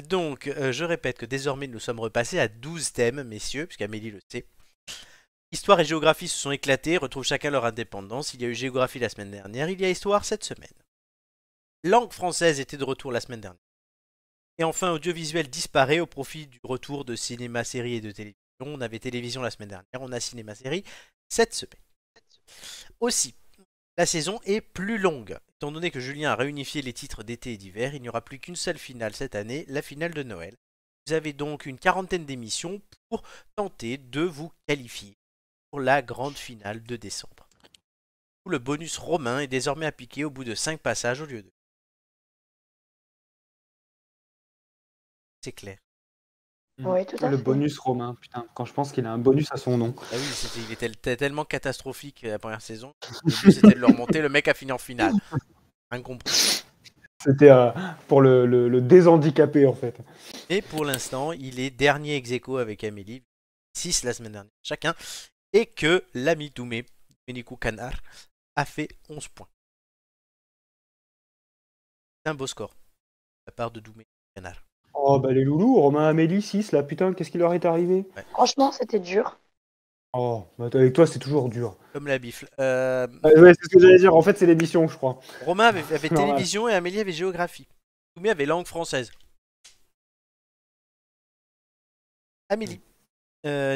Donc, je répète que désormais nous sommes repassés à 12 thèmes, messieurs, puisqu'Amélie le sait. Histoire et géographie se sont éclatés, retrouvent chacun leur indépendance. Il y a eu géographie la semaine dernière, il y a histoire cette semaine. Langue française était de retour la semaine dernière. Et enfin, audiovisuel disparaît au profit du retour de cinéma, série et de télévision. On avait télévision la semaine dernière, on a cinéma, série cette semaine. Aussi, la saison est plus longue. Étant donné que Julien a réunifié les titres d'été et d'hiver, il n'y aura plus qu'une seule finale cette année, la finale de Noël. Vous avez donc une quarantaine d'émissions pour tenter de vous qualifier pour la grande finale de décembre. Le bonus romain est désormais appliqué au bout de 5 passages au lieu de... C'est clair. Oui, tout à Le fait. bonus romain, putain, quand je pense qu'il a un bonus à son nom. Ah oui, il était tellement catastrophique la première saison. Le but c'était de le remonter, le mec a fini en finale. Incompris. C'était pour le déshandicapé en fait. Et pour l'instant, il est dernier ex-aequo avec Amélie, 6 la semaine dernière chacun, et que l'ami Doumé, Domenico Canard, a fait 11 points. C'est un beau score de la part de Doumé Canard. Oh bah les loulous, Romain Amélie 6 là, putain, qu'est-ce qui leur est arrivé? Ouais. Franchement, c'était dur. Oh, bah avec toi c'est toujours dur. Comme la bifle. Ouais, c'est ce que j'allais dire, en fait c'est l'émission je crois. Romain avait télévision et Amélie avait géographie. Doumé avait langue française. Amélie.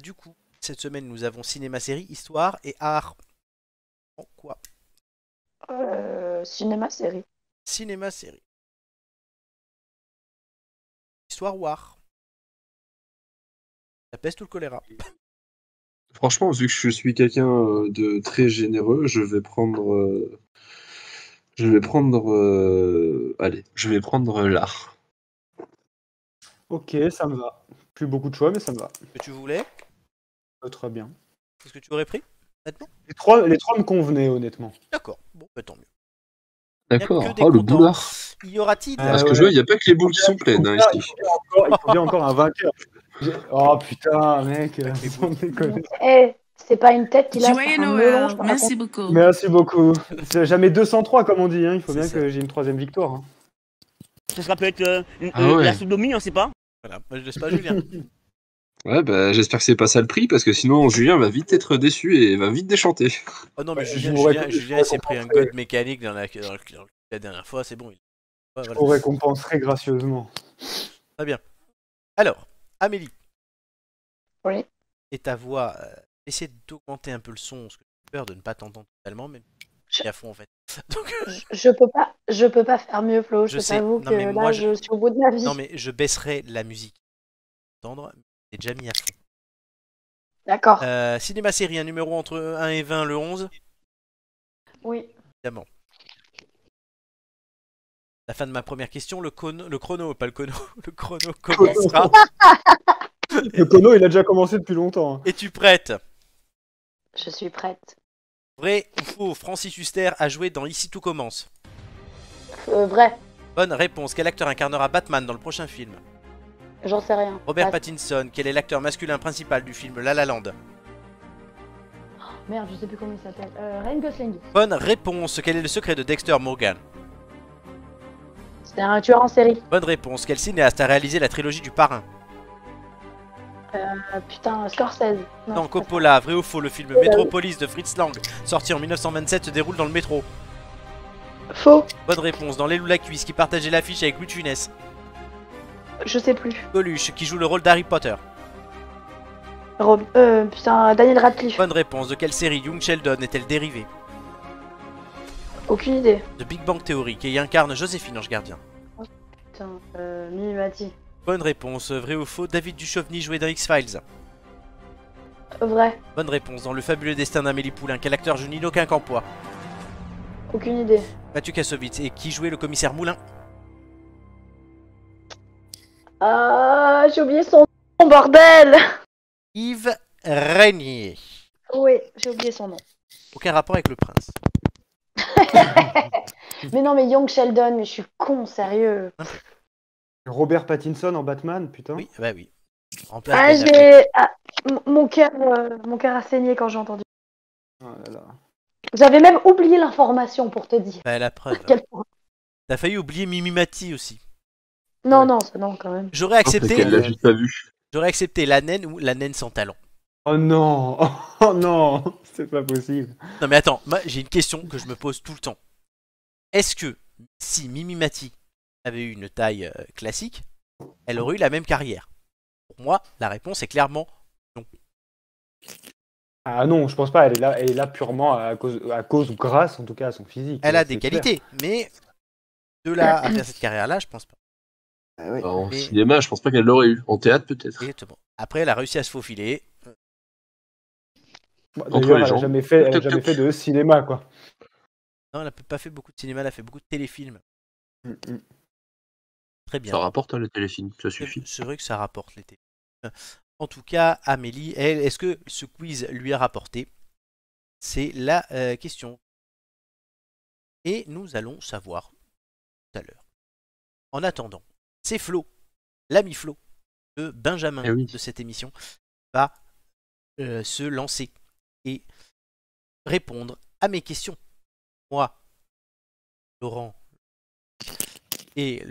Du coup, cette semaine nous avons cinéma, série, histoire et art. Oh, quoi? Cinéma, série. Cinéma, série. Histoire ou art? La peste ou le choléra? Franchement, vu que je suis quelqu'un de très généreux, je vais prendre. Allez, je vais prendre l'art. Ok, ça me va. Plus beaucoup de choix, mais ça me va. Que tu voulais? Très bien. Qu'est-ce que tu aurais pris? Honnêtement? Les trois me convenaient honnêtement. D'accord, bon, bah, tant mieux. D'accord. Il y a que des Oh, le contents. boulard. Y aura-t-il Ah, Parce que ouais. je vois, il n'y a pas que les boules qui sont pleines hein, ici. Il faut bien encore un vainqueur. Oh putain, mec, sans déconner. Eh, c'est pas une tête qu'il a, Joyeux c'est un melon, Noël, je te merci raconte. beaucoup. Merci beaucoup. C'est jamais 203 comme on dit, hein. Il faut C'est bien ça. que j'ai une troisième victoire. Hein. Ce sera peut-être Ah ouais. la sodomie, on sait pas. Voilà, moi je laisse pas Julien. Ouais, bah j'espère que c'est pas ça le prix, parce que sinon Julien va vite être déçu et va vite déchanter. Oh non, mais Ouais, Julien, je il s'est pris un récompenserai. god mécanique la dernière fois, c'est bon. Ouais, Je voilà. vous récompenserai gracieusement. Très bien. Alors, Amélie. Oui. Et ta voix, essaie d'augmenter un peu le son, parce que j'ai peur de ne pas t'entendre totalement, même si à fond en fait. Donc, Je peux pas faire mieux, Flo. Je Je sais. t'avoue Non, que mais là, moi, je suis au bout de ma vie. non mais je baisserai la musique. Entendre, c'est déjà mis à fond. D'accord. Cinéma série, un numéro entre 1 et 20, le 11, Oui. évidemment. La fin de ma première question, le chrono, pas le chrono, le chrono commencera. Le Kono, il a déjà commencé depuis longtemps. Hein. Es-tu prête? Je suis prête. Vrai ou faux, Francis Huster a joué dans Ici tout commence. Vrai. Bonne réponse. Quel acteur incarnera Batman dans le prochain film? J'en sais rien. Robert Passe. Pattinson. Quel est l'acteur masculin principal du film La La Land? Merde, je sais plus comment il s'appelle. Ryan Gosling. Bonne réponse. Quel est le secret de Dexter Morgan? C'est un tueur en série. Bonne réponse. Quel cinéaste a réalisé la trilogie du Parrain? Putain, Scorsese. Non, c'est pas Coppola. Vrai ou faux, le film bah oui. Metropolis de Fritz Lang, sorti en 1927, se déroule dans le métro? ça. Faux. Bonne réponse. Dans Les Loups la Cuisse, qui partageait l'affiche avec Louis de Funès? Je sais plus. Coluche, qui joue le rôle d'Harry Potter? Putain, Daniel Radcliffe. Bonne réponse. De quelle série Young Sheldon est-elle dérivée? Aucune idée. De Big Bang Theory, qui incarne Joséphine Ange Gardien. Putain, Mimimati. Bonne réponse. Vrai ou faux, David Duchovny jouait dans X-Files? Vrai. Bonne réponse. Dans Le fabuleux destin d'Amélie Poulain, quel acteur joue Nino Quincampoix? Aucune idée. Mathieu Kassovitz. Et qui jouait le commissaire Moulin? Ah, j'ai oublié son nom, bordel. Yves Régnier. Oui, j'ai oublié son nom. Aucun rapport avec le prince. Mais non, mais Young Sheldon, mais je suis con, sérieux. Robert Pattinson en Batman, putain. Oui, bah oui. En place Ah, Ben Affleck. mon cœur a saigné quand j'ai entendu. Oh là là. J'avais même oublié l'information pour te dire. Bah la preuve. À quel point. T'as failli oublier Mimimati aussi. Non, non, ça non, quand même. J'aurais accepté, qu'elle l'a juste pas vu. j'aurais accepté la naine ou la naine sans talent. Oh non. Oh non. C'est pas possible. Non mais attends, moi j'ai une question que je me pose tout le temps. Est-ce que si Mimimati avait eu une taille classique, elle aurait eu la même carrière? Pour moi, la réponse est clairement non. Ah non, je pense pas. Elle est là purement à cause ou grâce, en tout cas, à son physique. Elle a C'est des clair. qualités, mais de là à faire cette carrière-là, je pense pas. Ah oui. En Mais- cinéma, je pense pas qu'elle l'aurait eu. En théâtre, peut-être. Exactement. Après, elle a réussi à se faufiler. Bon, Entre D'ailleurs, les elle a jambes. jamais fait, Toc, toc. de cinéma, quoi. Non, elle n'a pas fait beaucoup de cinéma, elle a fait beaucoup de téléfilms. Mm. Très bien. Ça rapporte le téléfilm, ça suffit. C'est vrai que ça rapporte les téléfilms. En tout cas, Amélie, elle, est-ce que ce quiz lui a rapporté? C'est la question. Et nous allons savoir tout à l'heure. En attendant, c'est Flo, l'ami Flo de Benjamin Eh oui. de cette émission, va se lancer et répondre à mes questions. Moi, Laurent et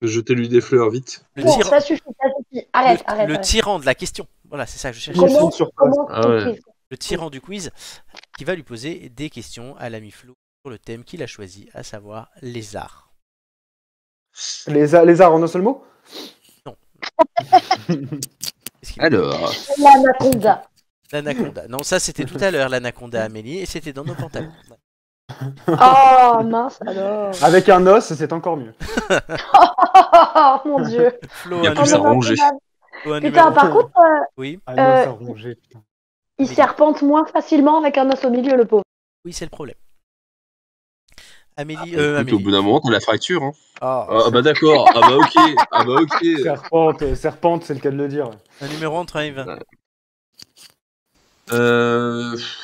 Jetez-lui des fleurs, vite. le Bon, tyran, ça suffit, ça suffit. Arrête, le arrête. tyran de la question. Voilà, c'est ça que je cherche. Comment Comment, sur place. comment Ah ouais. compris Le tyran du quiz qui va lui poser des questions à l'ami Flo sur le thème qu'il a choisi, à savoir les arts. Les arts en un seul mot? Qu'est-ce qu'il- Alors, L'anaconda. L'anaconda. Non, ça c'était tout à l'heure l'anaconda Amélie et c'était dans nos pantalons. Ouais. Oh, mince alors. Avec un os, c'est encore mieux. Oh, mon dieu. Flo, Il y a un plus numéro- à ronger. Flo, un Putain, numéro- par contre, Oui, Un os à ronger, putain. il serpente moins facilement avec un os au milieu, le pauvre. oui, c'est le problème. Amélie, écoute, au Amélie. bout d'un moment, t'as la fracture. Hein. Ah, Ah bah d'accord, ah bah ok, ah bah ok. Serpente, c'est le cas de le dire. un numéro entre 1 et 20.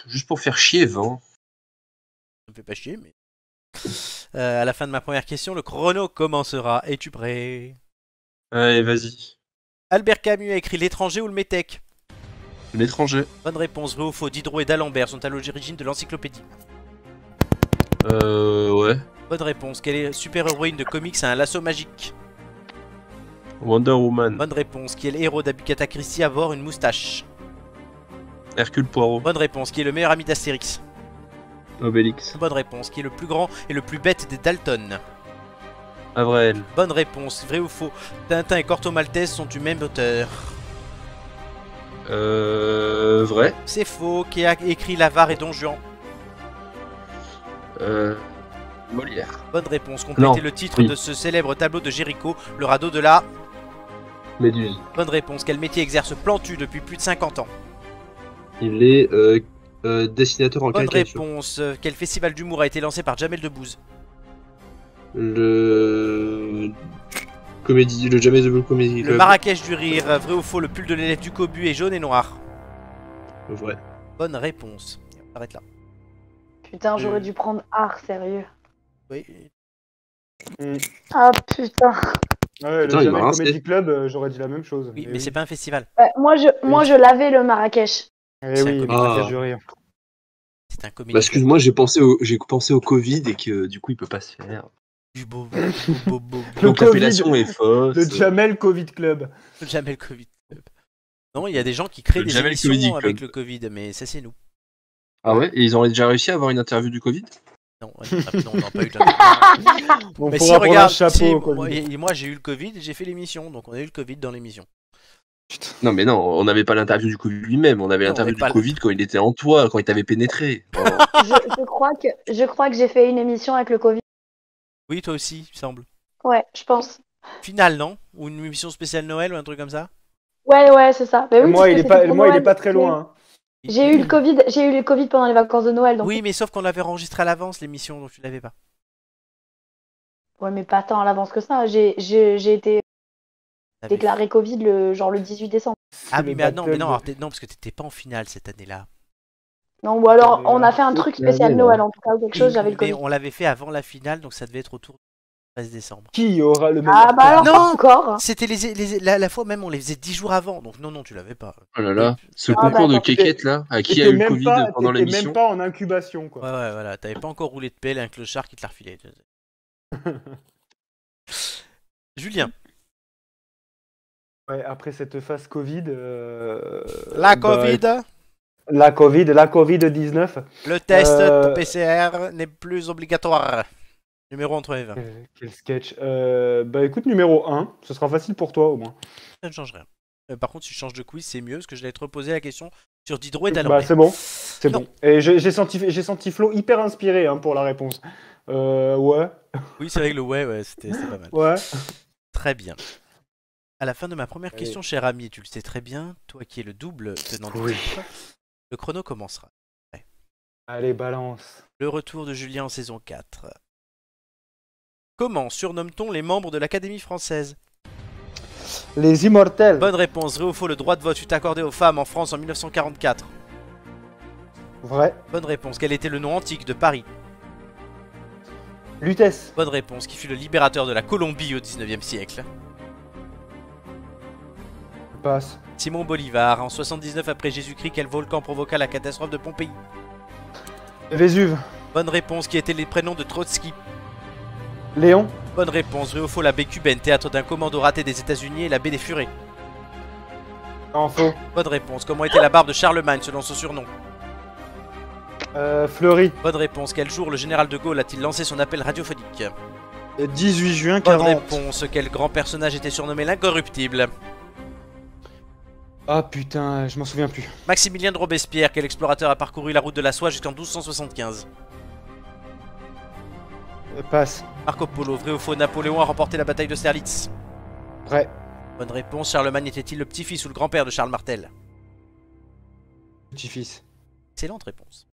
Juste pour faire chier, 20. Ça me fait pas chier, mais. À la fin de ma première question, le chrono commencera. Es-tu prêt? Allez, vas-y. Albert Camus a écrit L'étranger ou le métèque? L'étranger. Bonne réponse. Vrai ou faux? Diderot et d'Alembert sont à l'origine de l'encyclopédie. Ouais. Bonne réponse. Quelle est super-héroïne de comics a un lasso magique? Wonder Woman. Bonne réponse. Qui est le héros d'Agatha Christie à avoir une moustache? Hercule Poirot. Bonne réponse. Qui est le meilleur ami d'Astérix? Obélix. Bonne réponse. Qui est le plus grand et le plus bête des Dalton? Avril. Bonne réponse. Vrai ou faux? Tintin et Corto Maltese sont du même auteur? Vrai. C'est faux. Qui a écrit L'Avare et Don Juan? Molière. Bonne réponse. Non. Complétez le titre Oui. de ce célèbre tableau de Géricault, le radeau de la... Méduse. Bonne réponse. Quel métier exerce Plantu depuis plus de 50 ans? Il est dessinateur en Bonne caricature. réponse. Quel festival d'humour a été lancé par Jamel Debbouze? Le comédie, le Jamais de Comédie Le Club. Marrakech du rire. Vrai ou faux? Le pull de l'élève du Cobu est jaune et noir? Vrai. Bonne réponse. On s'arrête là. Putain, j'aurais dû prendre art, sérieux. Oui. Ah putain. Ouais, Putain, le il m'a Jamel rincé. Comedy Club, j'aurais dit la même chose. Oui, Eh mais c'est pas un festival. Ouais, moi, je l'avais le Marrakech. Eh c'est un oui, comédie. Marrakech Ah. du rire. C'est un comédie. Bah, excuse-moi, j'ai pensé au Covid et que du coup il peut pas se faire. Du beau, beau, beau, Le Donc Covid, l'appellation est fausse. Le Jamel Covid Club. Jamais le Covid. Non, il y a des gens qui créent Le des Jamel émissions Comedy avec Club. le Covid, mais ça c'est nous. Ah ouais, et ils ont déjà réussi à avoir une interview du Covid? Non, non, on n'a pas eu de... On Mais pourra si, prendre un regarde, chapeau si, au Covid. moi j'ai eu le Covid et j'ai fait l'émission, donc on a eu le Covid dans l'émission. Non mais non, on n'avait pas l'interview du Covid lui-même, on avait Non, l'interview on du avait pas Covid quand il était en toi, quand il t'avait pénétré. Oh. Je crois que j'ai fait une émission avec le Covid. Oui, toi aussi, il semble. Ouais, je pense. Finale, non? Ou une émission spéciale Noël ou un truc comme ça? Ouais, c'est ça. Mais oui, Moi, parce il que est pas, c'était pour moi, il est Noël. pas très loin. Hein. J'ai eu le Covid pendant les vacances de Noël, donc. Oui, mais sauf qu'on l'avait enregistré à l'avance l'émission, donc tu l'avais pas. Ouais, mais pas tant à l'avance que ça. J'ai été T'avais- déclaré Covid le 18 décembre. Ah Le oui, mais non, battle non, de- non, parce que t'étais pas en finale cette année-là. Non, ou alors Mais on a alors, fait un c'est truc que l'année, spécial là. Noël en tout cas ou quelque chose, j'avais le Mais Covid. on l'avait fait avant la finale, donc ça devait être autour du 13 décembre. Qui aura le meilleur Ah bah alors Non. pas encore. C'était la fois même, on les faisait 10 jours avant, donc non, tu l'avais pas. Oh là là, ce Ah, concours de d'accord. kékette là, à qui a T'étais eu le même Covid pas, pendant t'étais l'émission. même pas en incubation, quoi. Ouais, voilà, t'avais pas encore roulé de pelle, un clochard qui te l'a refilé. Julien. Ouais, après cette phase Covid. La bah, Covid. la Covid-19. Le test Euh, PCR n'est plus obligatoire. Numéro entre Eve. Quel sketch. Bah écoute, numéro 1, ce sera facile pour toi au moins. Ça ne change rien. Par contre, si je change de quiz, c'est mieux parce que je vais te reposer la question sur Diderot et Bah D'Alembert. c'est bon, c'est Non. bon. Et j'ai senti Flo hyper inspiré hein, pour la réponse. Ouais, Oui, c'est vrai que le ouais, c'était pas mal. ouais. Très bien. À la fin de ma première Allez. question, cher ami, tu le sais très bien, toi qui es le double tenant du Oui. titre, le chrono commencera. Allez, balance. Le retour de Julien en saison 4. Comment surnomme-t-on les membres de l'Académie française? Les immortels. Bonne réponse. Vrai ou faux, le droit de vote fut accordé aux femmes en France en 1944. Vrai. Bonne réponse. Quel était le nom antique de Paris? Lutèce. Bonne réponse. Qui fut le libérateur de la Colombie au 19e siècle? Passe. Simon Bolivar. En 79 après Jésus-Christ, quel volcan provoqua la catastrophe de Pompéi? Vésuve. Bonne réponse. Qui étaient les prénoms de Trotsky? Léon. Bonne réponse. Vrai ou faux, la baie cubaine, théâtre d'un commando raté des États-Unis, et la baie des Furets? En faux. Bonne réponse. Comment était la barbe de Charlemagne selon son surnom? Fleury. Bonne réponse. Quel jour le général de Gaulle a-t-il lancé son appel radiophonique? 18 juin Bonne 40. réponse. Quel grand personnage était surnommé l'incorruptible? Ah putain, je m'en souviens plus. Maximilien de Robespierre. Quel explorateur a parcouru la route de la soie jusqu'en 1275? Passe. Marco Polo. Vrai ou faux, Napoléon a remporté la bataille d'Austerlitz? Vrai. Bonne réponse. Charlemagne était-il le petit-fils ou le grand-père de Charles Martel? Petit-fils. Excellente réponse.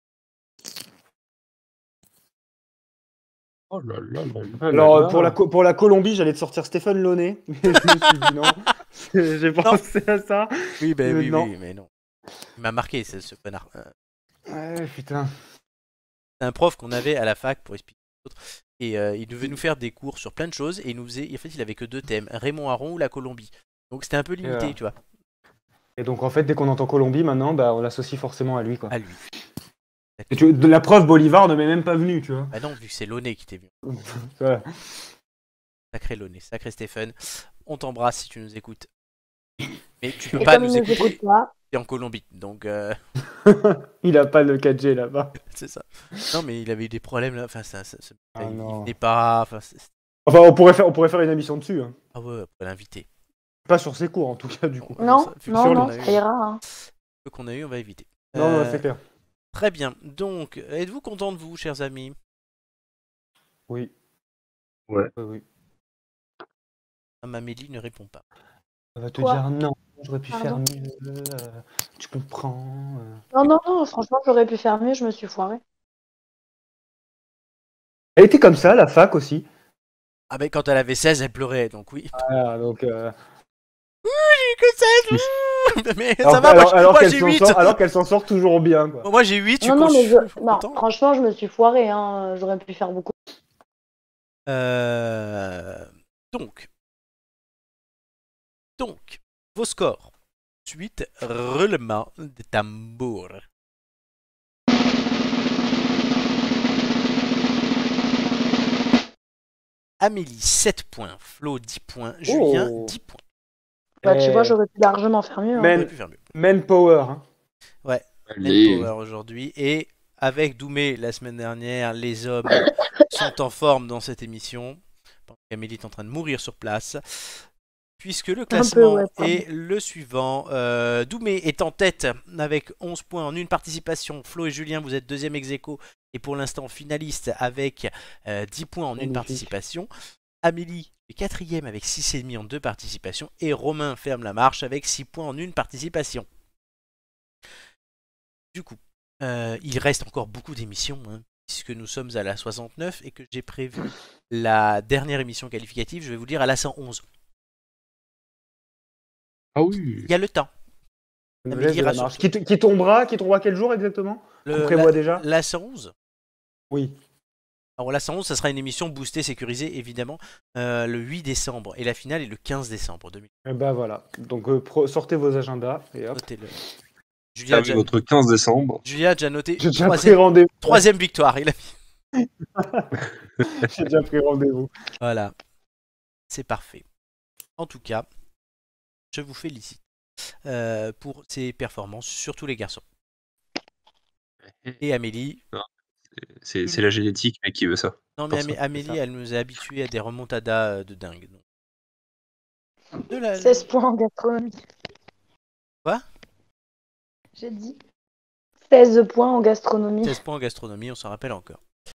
Oh là là là là Alors, là là. pour la Colombie, j'allais te sortir Stéphane Launay. Mais je me suis dit non. J'ai pensé à ça. Oui, oui, non. oui, mais non. Il m'a marqué ce connard. Ouais, putain. C'est un prof qu'on avait à la fac pour expliquer aux autres. Et il devait nous faire des cours sur plein de choses. Et il nous faisait. En fait, il avait que deux thèmes, Raymond Aron ou la Colombie. Donc c'était un peu limité, tu vois, Et donc, en fait, dès qu'on entend Colombie, maintenant, bah, on l'associe forcément à lui, quoi. à lui. Et de la preuve, Bolivar ne m'est même pas venu, tu vois. Bah non, vu que c'est Launay qui t'est venu. Voilà. Sacré Launay, sacré Stéphane. On t'embrasse si tu nous écoutes. Mais tu peux Et pas comme nous il nous écouter écoute pas, t'es en Colombie. Donc Il a pas le 4G là-bas. c'est ça. Non, mais il avait eu des problèmes là. Enfin, Ah il non. venait pas. Enfin, Enfin, on pourrait faire une émission dessus. Hein. ah ouais, on peut l'inviter. Pas sur ses cours, en tout cas, du coup. non, Vu non, sûr, non, on a eu. ça ira. Hein. Le qu'on a eu, on va éviter. Non, non, c'est clair. Très bien. Donc, êtes-vous content de vous, chers amis? Oui. Ouais. Oui. Amélie ne répond pas. Elle va te Quoi? dire non, j'aurais pu faire Pardon? mieux. Tu comprends. Non, non, non, franchement, j'aurais pu faire mieux, je me suis foirée. Elle était comme ça, à la fac aussi. Ah ben quand elle avait 16, elle pleurait, donc oui. Voilà, donc. Que 16. Mais Alors, ça va, moi j'ai 8. alors qu'elle s'en sort toujours bien, quoi. Moi j'ai 8, Non, non, mais je suis non, content. franchement, je me suis foirée. Hein. J'aurais pu faire beaucoup. Donc, vos scores. Suite, roulement de tambour. Amélie, 7 points. Flo, 10 points. Julien, 10 points. Bah, tu vois, j'aurais pu largement faire mieux. Hein. Men- On aurait pu faire mieux. Manpower. Hein. Allez. Power aujourd'hui. Et avec Doumé la semaine dernière, les hommes sont en forme dans cette émission. Amélie est en train de mourir sur place. Puisque le classement est le suivant. Doumé est en tête avec 11 points en une participation. Flo et Julien, vous êtes deuxième ex-aequo et pour l'instant finaliste avec 10 points en une participation. Amélie est quatrième avec 6,5 en deux participations. Et Romain ferme la marche avec 6 points en une participation. Du coup, il reste encore beaucoup d'émissions, hein, puisque nous sommes à la 69 et que j'ai prévu la dernière émission qualificative, je vais vous dire à la 111. Ah oui. Il y a le temps. Me Amélie laisse de la rassure-toi. marche. Qui tombera quel jour exactement? On prévoit déjà La 111. Oui. Alors la 111, ça sera une émission boostée, sécurisée, évidemment, le 8 décembre. Et la finale est le 15 décembre 2000. Et ben voilà. Donc sortez vos agendas et hop. Notez-le. Ça arrive votre 15 décembre. Julia a déjà noté J'ai déjà pris rendez-vous. troisième victoire. Il a mis. J'ai déjà pris rendez-vous. Voilà. c'est parfait. En tout cas, je vous félicite pour ces performances, surtout les garçons. Et Amélie. C'est la génétique, mec, qui veut ça. Non, mais Pour ça, Amélie, c'est ça. elle nous a habitués à des remontadas de dingue. donc. 16 points en gastronomie. Quoi? J'ai dit 16 points en gastronomie. 16 points en gastronomie, on s'en rappelle encore.